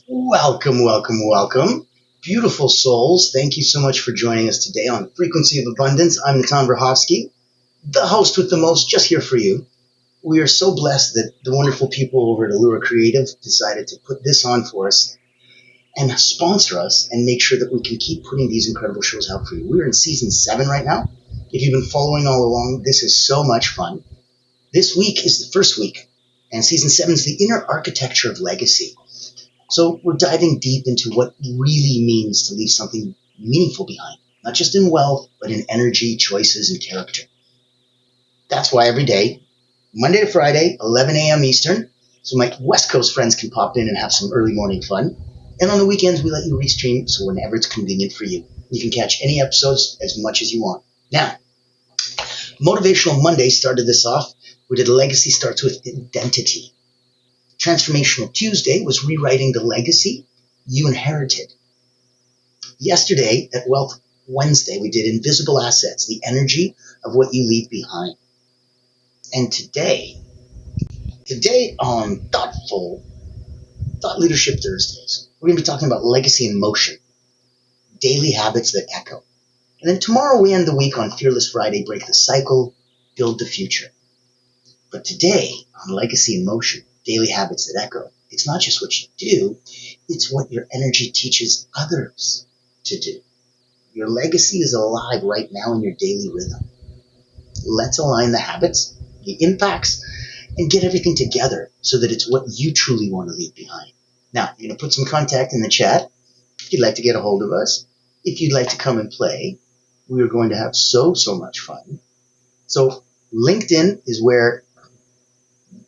Welcome, welcome, welcome. Beautiful souls, thank you so much for joining us today on Frequency of Abundance. I'm Natan Verhovsky, the host with the most, just here for you. We are so blessed that the wonderful people over at Allura Creative decided to put this on for us and sponsor us and make sure that we can keep putting these incredible shows out for you. We're in season 7 right now. If you've been following all along, this is so much fun. This week is the first week, and season 7 is the inner architecture of legacy. So we're diving deep into what really means to leave something meaningful behind, not just in wealth, but in energy, choices, and character. That's why every day, Monday to Friday, 11 a.m. Eastern, so my West Coast friends can pop in and have some early morning fun. And on the weekends, we let you restream, so whenever it's convenient for you, you can catch any episodes as much as you want. Now, Motivational Monday started this off. We did Legacy Starts with Identity. Transformational Tuesday was rewriting the legacy you inherited. Yesterday at Wealth Wednesday, we did Invisible Assets, the energy of what you leave behind. And today on Thought Leadership Thursdays, we're going to be talking about legacy in motion, daily habits that echo. And then tomorrow we end the week on Fearless Friday, break the cycle, build the future. But today on Legacy in Motion, daily habits that echo, it's not just what you do, it's what your energy teaches others to do. Your legacy is alive right now in your daily rhythm. Let's align the habits, the impacts, and get everything together so that it's what you truly want to leave behind. Now, I'm going to put some contact in the chat if you'd like to get a hold of us. If you'd like to come and play, we are going to have so much fun. So LinkedIn is where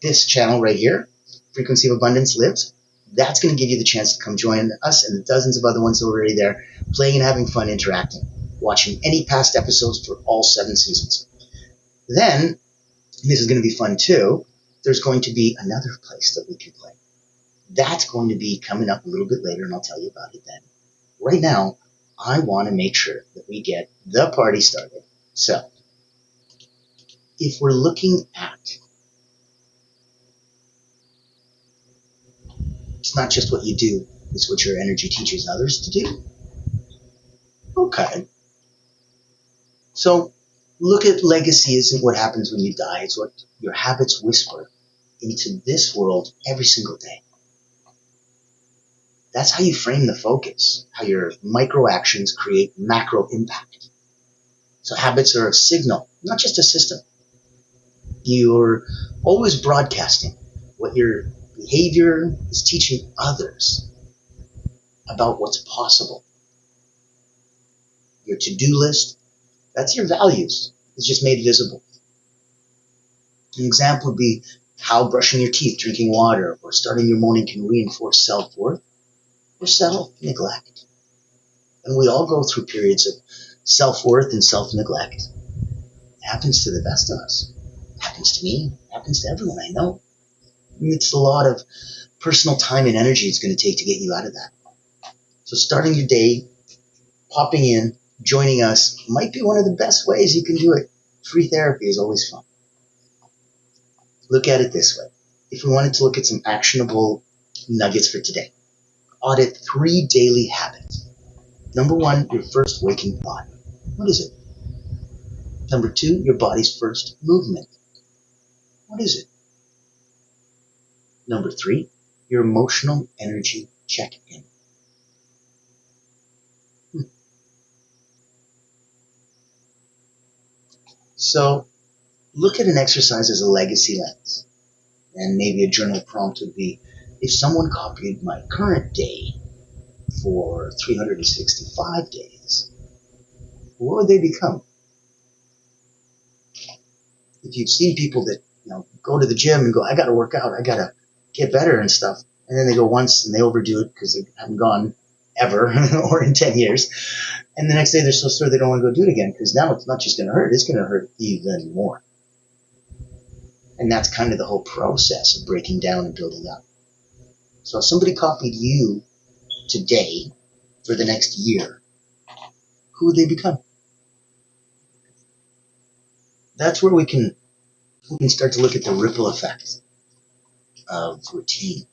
this channel right here, Frequency of Abundance, lives. That's going to give you the chance to come join us and the dozens of other ones already there, playing and having fun, interacting, watching any past episodes for all 7 seasons. Then, this is going to be fun too, there's going to be another place that we can play. That's going to be coming up a little bit later, and I'll tell you about it then. Right now, I want to make sure that we get the party started. So, if we're looking at, it's not just what you do, it's what your energy teaches others to do. Okay. So, look at legacy isn't what happens when you die, it's what your habits whisper into this world every single day. That's how you frame the focus, how your micro actions create macro impact. So habits are a signal, not just a system. You're always broadcasting what your behavior is teaching others about what's possible. Your to-do list, that's your values. It's just made visible. An example would be how brushing your teeth, drinking water, or starting your morning can reinforce self-worth or self-neglect. And we all go through periods of self-worth and self-neglect. It happens to the best of us. It happens to me. It happens to everyone I know. And it's a lot of personal time and energy it's going to take to get you out of that. So starting your day, popping in, joining us might be one of the best ways you can do it. Free therapy is always fun. Look at it this way. If we wanted to look at some actionable nuggets for today, audit 3 daily habits. Number 1, your first waking thought. What is it? Number 2, your body's first movement. What is it? Number 3, your emotional energy check-in. So look at an exercise as a legacy lens. And maybe a journal prompt would be, if someone copied my current day for 365 days, what would they become? If you've seen people that go to the gym and go, I got to work out, I got to get better and stuff, and then they go once and they overdo it because they haven't gone ever or in 10 years, and the next day they're so sore they don't want to go do it again because now it's not just going to hurt, it's going to hurt even more. And that's kind of the whole process of breaking down and building up. So if somebody copied you today for the next year, who would they become? That's where we can start to look at the ripple effect of routine.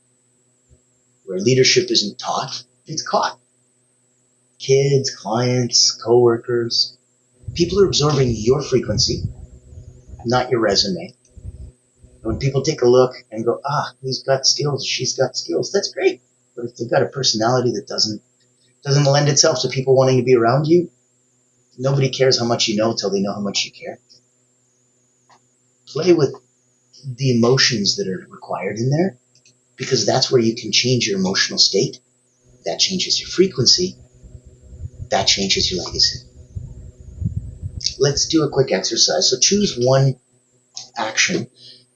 Where leadership isn't taught, it's caught. Kids, clients, coworkers, people are absorbing your frequency, not your resume. When people take a look and go, he's got skills, she's got skills, that's great. But if they've got a personality that doesn't lend itself to people wanting to be around you, nobody cares how much you know till they know how much you care. Play with the emotions that are required in there, because that's where you can change your emotional state. That changes your frequency. That changes your legacy. Let's do a quick exercise. So choose one action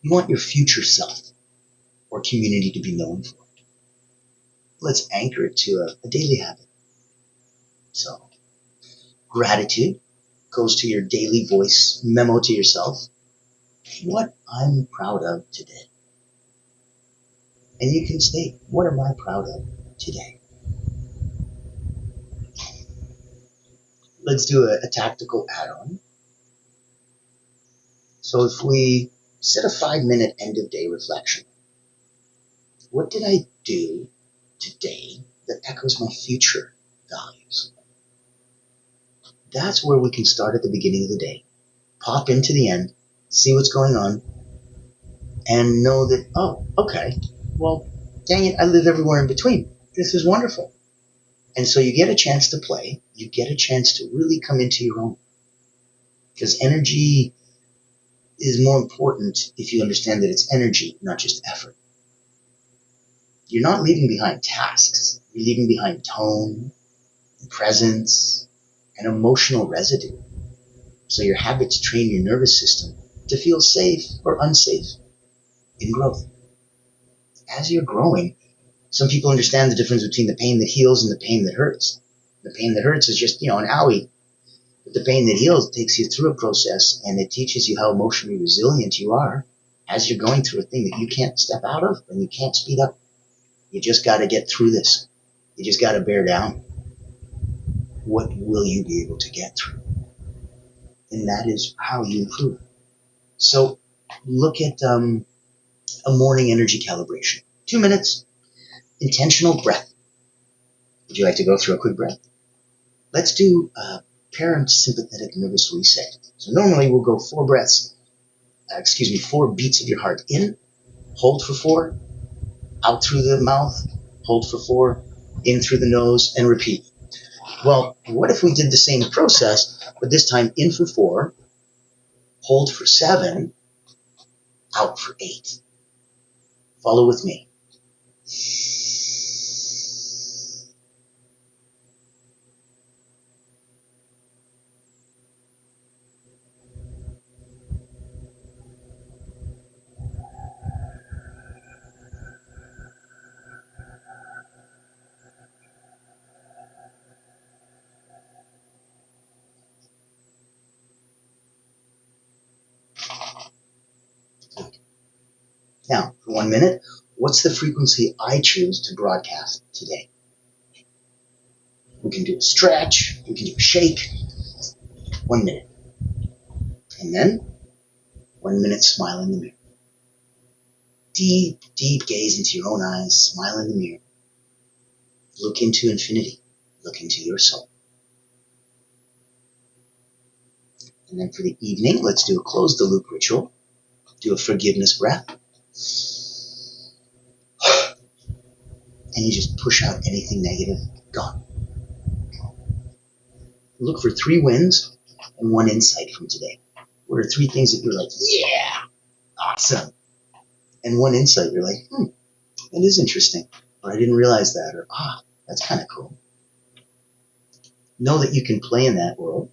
you want your future self or community to be known for. Let's anchor it to a daily habit. So gratitude goes to your daily voice memo to yourself. What I'm proud of today. And you can state, what am I proud of today? Let's do a tactical add-on. So if we set a 5-minute end of day reflection, what did I do today that echoes my future values? That's where we can start at the beginning of the day, pop into the end, see what's going on, and know that, okay, well, dang it, I live everywhere in between. This is wonderful. And so you get a chance to play, you get a chance to really come into your own. Because energy is more important if you understand that it's energy, not just effort. You're not leaving behind tasks. You're leaving behind tone, presence, and emotional residue. So your habits train your nervous system to feel safe or unsafe in growth. As you're growing, some people understand the difference between the pain that heals and the pain that hurts. The pain that hurts is just, an owie. But the pain that heals takes you through a process, and it teaches you how emotionally resilient you are as you're going through a thing that you can't step out of and you can't speed up. You just got to get through this. You just got to bear down. What will you be able to get through? And that is how you improve. So look at a morning energy calibration. 2 minutes, intentional breath. Would you like to go through a quick breath? Let's do parasympathetic nervous reset. So normally we'll go 4 beats of your heart in, hold for 4, out through the mouth, hold for 4, in through the nose, and repeat. Well, what if we did the same process, but this time in for 4, hold for 7, out for 8. Follow with me. Now, for 1 minute, what's the frequency I choose to broadcast today? We can do a stretch, we can do a shake. 1 minute. And then, 1 minute, smile in the mirror. Deep, deep gaze into your own eyes, smile in the mirror. Look into infinity. Look into your soul. And then for the evening, let's do a close the loop ritual. Do a forgiveness breath. And you just push out anything negative. Gone. Look for 3 wins and 1 insight from today. What are 3 things that you're like, yeah, awesome. And 1 insight, you're like, that is interesting. Or I didn't realize that. Or, that's kind of cool. Know that you can play in that world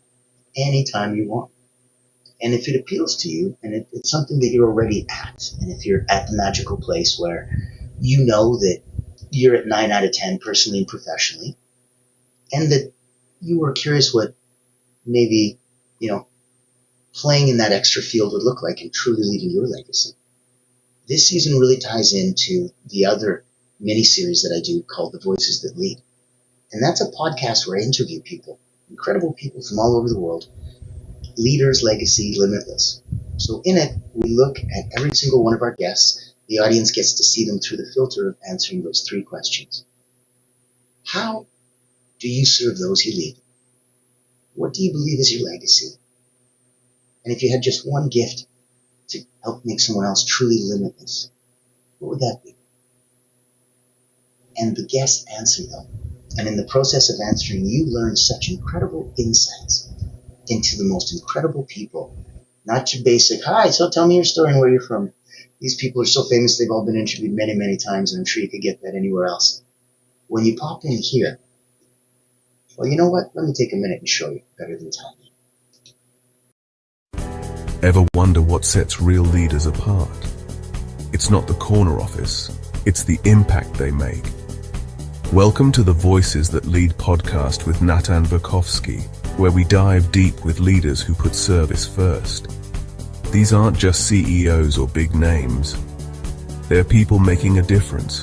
anytime you want. And if it appeals to you, and it's something that you're already at, and if you're at the magical place where you know that you're at 9 out of 10 personally and professionally, and that you were curious what maybe, playing in that extra field would look like and truly leaving your legacy. This season really ties into the other mini-series that I do called The Voices That Lead. And that's a podcast where I interview people, incredible people from all over the world, leaders, legacy, limitless. So in it, we look at every single one of our guests The audience gets to see them through the filter of answering those 3 questions. How do you serve those you lead? What do you believe is your legacy? And if you had just one gift to help make someone else truly limitless, what would that be? And the guests answer them. And in the process of answering, you learn such incredible insights into the most incredible people. Not your basic, hi, so tell me your story and where you're from. These people are so famous, they've all been interviewed many, many times, and I'm sure you could get that anywhere else. When you pop in here, well, you know what? Let me take a minute and show you better than telling you. Ever wonder what sets real leaders apart? It's not the corner office, it's the impact they make. Welcome to the Voices That Lead podcast with Natan Verkovsky, where we dive deep with leaders who put service first. These aren't just CEOs or big names. They're people making a difference,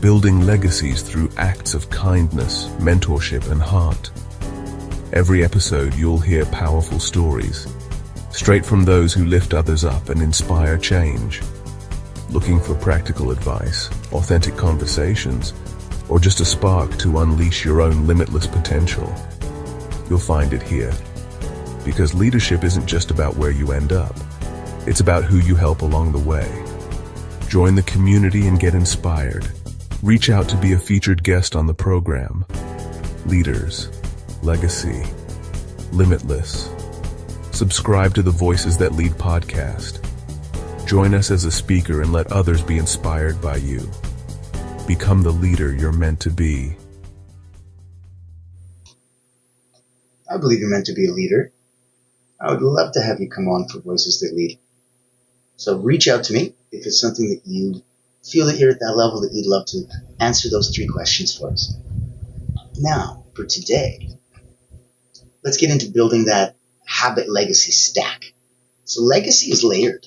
building legacies through acts of kindness, mentorship, and heart. Every episode you'll hear powerful stories, straight from those who lift others up and inspire change. Looking for practical advice, authentic conversations, or just a spark to unleash your own limitless potential? You'll find it here. Because leadership isn't just about where you end up. It's about who you help along the way. Join the community and get inspired. Reach out to be a featured guest on the program. Leaders, legacy, limitless. Subscribe to the Voices That Lead podcast. Join us as a speaker and let others be inspired by you. Become the leader you're meant to be. I believe you're meant to be a leader. I would love to have you come on for Voices That Lead. So reach out to me if it's something that you feel that you're at that level that you'd love to answer those 3 questions for us. Now, for today, let's get into building that habit legacy stack. So legacy is layered.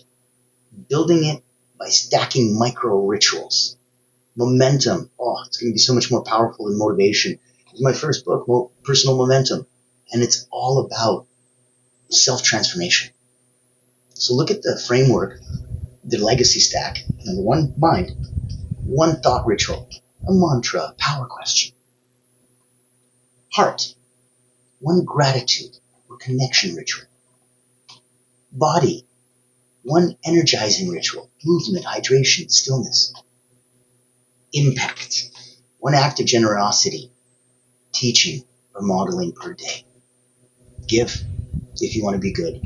Building it by stacking micro rituals. Momentum. Oh, it's going to be so much more powerful than motivation. It's my first book, Personal Momentum. And it's all about self-transformation. So look at the framework, the legacy stack. Number 1, mind. 1 thought ritual, a mantra, a power question. Heart. 1 gratitude or connection ritual. Body. 1 energizing ritual, movement, hydration, stillness. Impact. 1 act of generosity, teaching, or modeling per day. Give if you want to be good.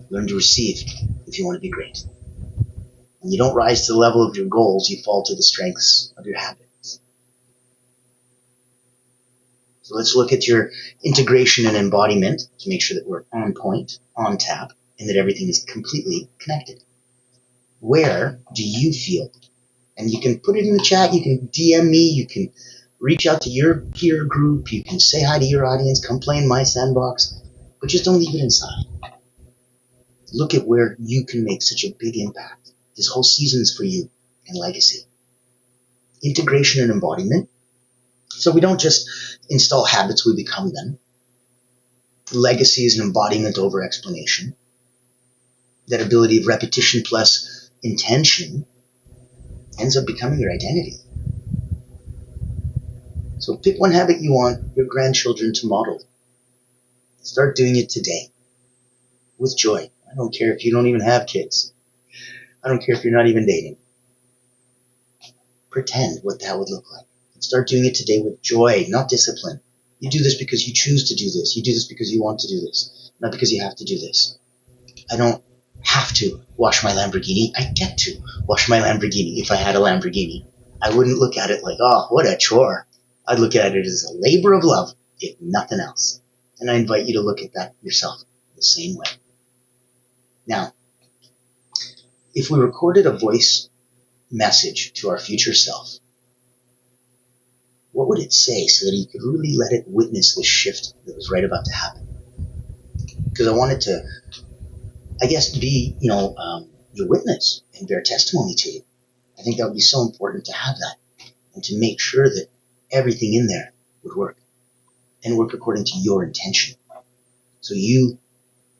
Learn to receive if you want to be great. When you don't rise to the level of your goals, you fall to the strengths of your habits. So let's look at your integration and embodiment to make sure that we're on point, on tap, and that everything is completely connected. Where do you feel? And you can put it in the chat, you can DM me, you can reach out to your peer group, you can say hi to your audience, come play in my sandbox, but just don't leave it inside. Look at where you can make such a big impact. This whole season is for you and legacy. Integration and embodiment. So we don't just install habits, we become them. Legacy is an embodiment over explanation. That ability of repetition plus intention ends up becoming your identity. So pick 1 habit you want your grandchildren to model. Start doing it today with joy. I don't care if you don't even have kids. I don't care if you're not even dating. Pretend what that would look like. Start doing it today with joy, not discipline. You do this because you choose to do this. You do this because you want to do this, not because you have to do this. I don't have to wash my Lamborghini. I get to wash my Lamborghini. If I had a Lamborghini, I wouldn't look at it like, oh, what a chore. I'd look at it as a labor of love, if nothing else. And I invite you to look at that yourself the same way. Now, if we recorded a voice message to our future self, what would it say so that you could really let it witness this shift that was right about to happen? Because I wanted to, I guess, be, your witness and bear testimony to you. I think that would be so important to have that and to make sure that everything in there would work and work according to your intention. So you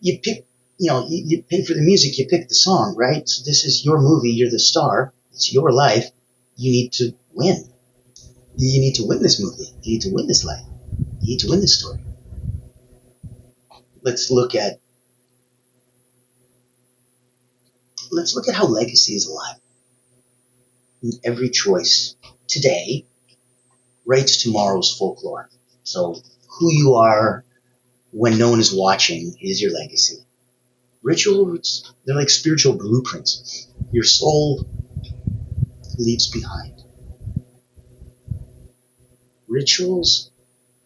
pick, you pay for the music, you pick the song, right? So this is your movie, you're the star, It's your life. You need to win. You need to win this movie. You need to win this life. You need to win this story. Let's look at how legacy is alive. In every choice today writes tomorrow's folklore. So who you are when no one is watching is your legacy. Rituals, they're like spiritual blueprints your soul leaves behind. Rituals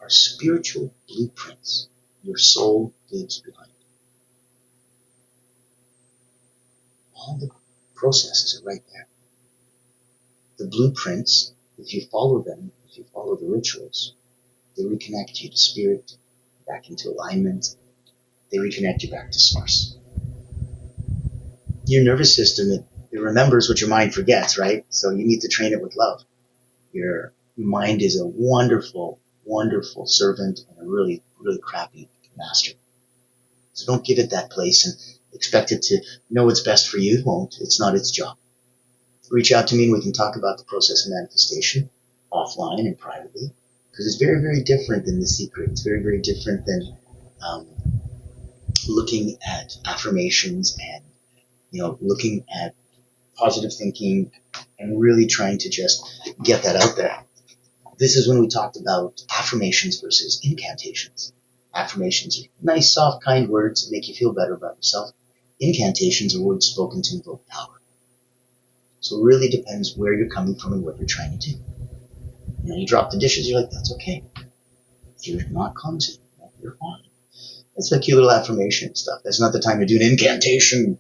are spiritual blueprints your soul leaves behind. All the processes are right there. The blueprints, if you follow them, if you follow the rituals, they reconnect you to spirit, back into alignment. They reconnect you back to source. Your nervous system, it remembers what your mind forgets, right? So you need to train it with love. Your mind is a wonderful, wonderful servant and a really, really crappy master. So don't give it that place and expect it to know what's best for you. It won't. It's not its job. Reach out to me and we can talk about the process of manifestation offline and privately, because it's very, very different than The Secret. It's very, very different than looking at affirmations and looking at positive thinking and really trying to just get that out there. This is when we talked about affirmations versus incantations. Affirmations are nice, soft, kind words that make you feel better about yourself. Incantations are words spoken to invoke power. So it really depends where you're coming from and what you're trying to do. You drop the dishes, you're like, that's okay. If you're not clumsy, you're fine. That's a cute little affirmation and stuff. That's not the time to do an incantation.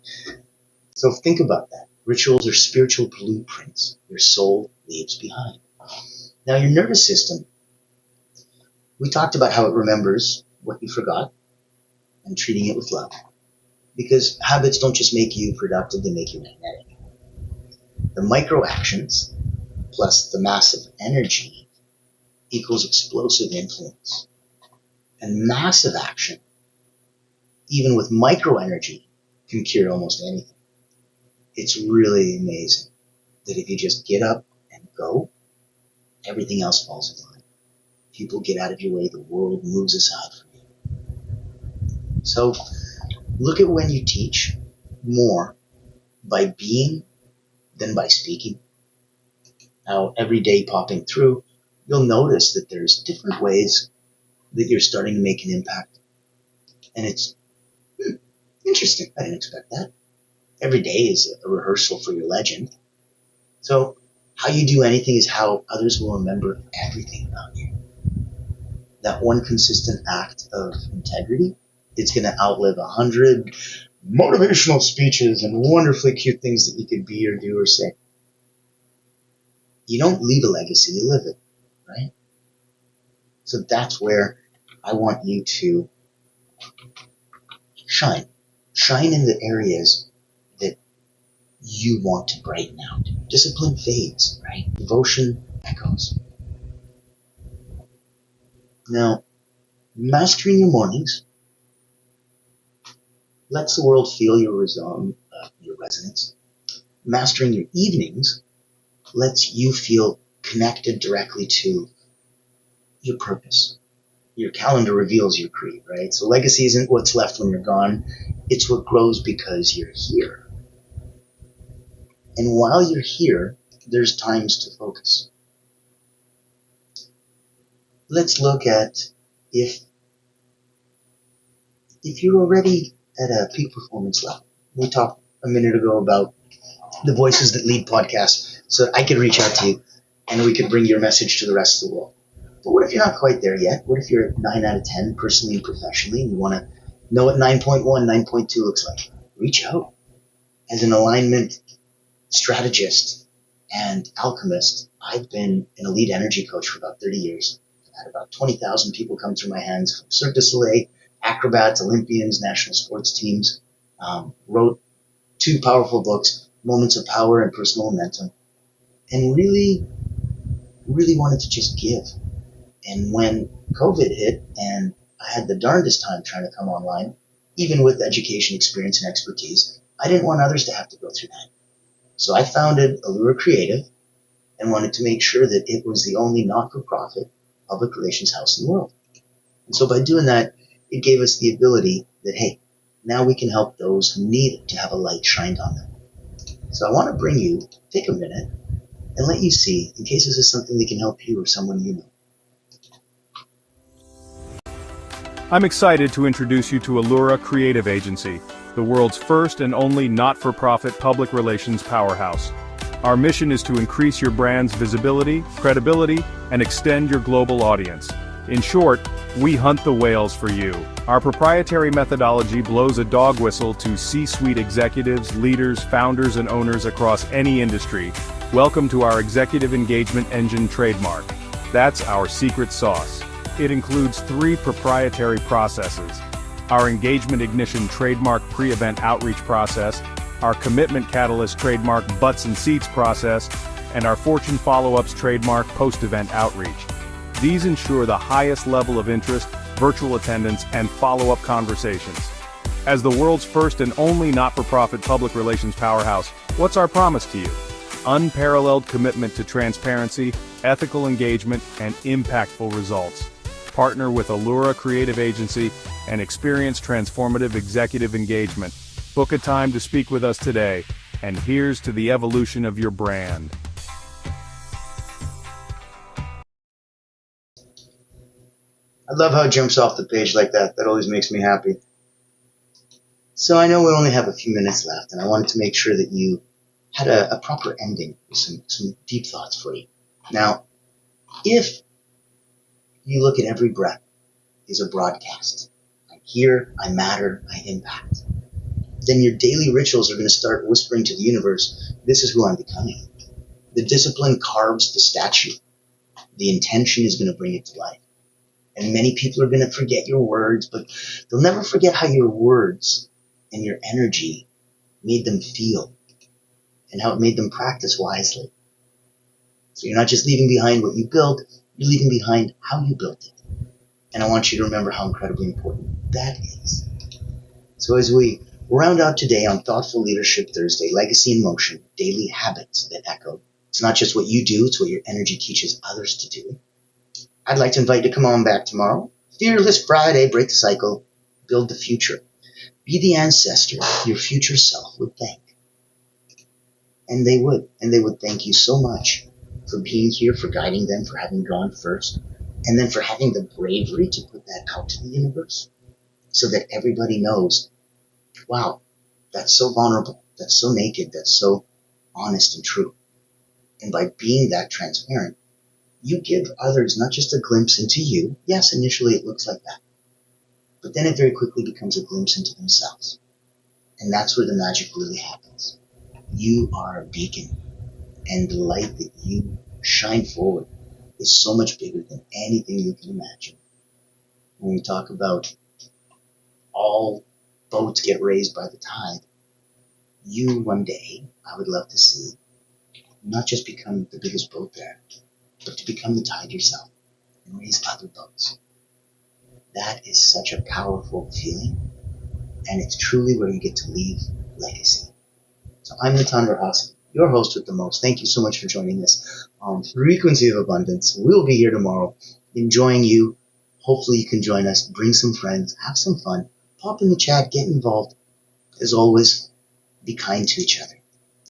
So think about that. Rituals are spiritual blueprints your soul leaves behind. Now, your nervous system, we talked about how it remembers what you forgot and treating it with love. Because habits don't just make you productive, they make you magnetic. The micro actions plus the massive energy equals explosive influence. And massive action, even with micro energy, can cure almost anything. It's really amazing that if you just get up and go, everything else falls in line. People get out of your way, the world moves aside for you. So look at when you teach more by being than by speaking. Now, every day popping through, you'll notice that there's different ways that you're starting to make an impact. And it's interesting. I didn't expect that. Every day is a rehearsal for your legend. So how you do anything is how others will remember everything about you. That one consistent act of integrity, it's going to outlive 100 motivational speeches and wonderfully cute things that you could be or do or say. You don't leave a legacy, you live it, right? So that's where I want you to shine. Shine in the areas that you want to brighten out. Discipline fades, right? Devotion echoes. Now, mastering your mornings lets the world feel your resonance. Mastering your evenings lets you feel connected directly to your purpose. Your calendar reveals your creed, right? So legacy isn't what's left when you're gone. It's what grows because you're here. And while you're here, there's times to focus. Let's look at if you're already at a peak performance level. We talked a minute ago about the Voices That Lead podcast so that I could reach out to you and we could bring your message to the rest of the world. But what if you're not quite there yet? What if you're at 9 out of 10 personally and professionally and you want to know what 9.1, 9.2 looks like? Reach out. As an alignment strategist and alchemist, I've been an elite energy coach for about 30 years. I've had about 20,000 people come through my hands from Cirque du Soleil, acrobats, Olympians, national sports teams. Wrote 2 powerful books, Moments of Power and Personal Momentum, and really wanted to just give. And when COVID hit and I had the darndest time trying to come online, even with education, experience, and expertise, I didn't want others to have to go through that. So I founded Allura Creative and wanted to make sure that it was the only not-for-profit public relations house in the world. And so by doing that, it gave us the ability that, hey, now we can help those who need to have a light shined on them. So I want to bring you, take a minute, and let you see, in case this is something that can help you or someone you know. I'm excited to introduce you to Allura Creative Agency, the world's first and only not-for-profit public relations powerhouse. Our mission is to increase your brand's visibility, credibility, and extend your global audience. In short, we hunt the whales for you. Our proprietary methodology blows a dog whistle to C-suite executives, leaders, founders, and owners across any industry. Welcome to our Executive Engagement Engine trademark. That's our secret sauce. It includes 3 proprietary processes: our Engagement Ignition trademark pre-event outreach process, our Commitment Catalyst trademark butts and seats process, and our Fortune Follow-ups trademark post-event outreach. These ensure the highest level of interest, virtual attendance, and follow-up conversations. As the world's first and only not-for-profit public relations powerhouse, what's our promise to you? Unparalleled commitment to transparency, ethical engagement, and impactful results. Partner with Allura Creative Agency and experience transformative executive engagement. Book a time to speak with us today, and here's to the evolution of your brand. I love how it jumps off the page like that. That always makes me happy. So I know we only have a few minutes left, and I wanted to make sure that you had a proper ending with some deep thoughts for you. Now, if you look at every breath is a broadcast, I hear, I matter, I impact, then your daily rituals are going to start whispering to the universe, this is who I'm becoming. The discipline carves the statue. The intention is going to bring it to life. And many people are going to forget your words, but they'll never forget how your words and your energy made them feel and how it made them practice wisely. So you're not just leaving behind what you built, you're leaving behind how you built it. And I want you to remember how incredibly important that is. So as we round out today on Thoughtful Leadership Thursday, Legacy in Motion, daily habits that echo. It's not just what you do, it's what your energy teaches others to do. I'd like to invite you to come on back tomorrow. Fearless Friday, break the cycle, build the future. Be the ancestor your future self would thank. And they would thank you so much for being here, for guiding them, for having gone first, and then for having the bravery to put that out to the universe so that everybody knows, wow, that's so vulnerable, that's so naked, that's so honest and true. And by being that transparent, you give others not just a glimpse into you. Yes, initially it looks like that. But then it very quickly becomes a glimpse into themselves. And that's where the magic really happens. You are a beacon, and the light that you shine forward is so much bigger than anything you can imagine. When we talk about all boats get raised by the tide, you one day, I would love to see, not just become the biggest boat there, but to become the tide yourself and raise other boats. That is such a powerful feeling, and it's truly where you get to leave legacy. So I'm Natan Rahas, your host with the most. Thank you so much for joining us on Frequency of Abundance. We'll be here tomorrow, enjoying you. Hopefully you can join us, bring some friends, have some fun, pop in the chat, get involved. As always, be kind to each other.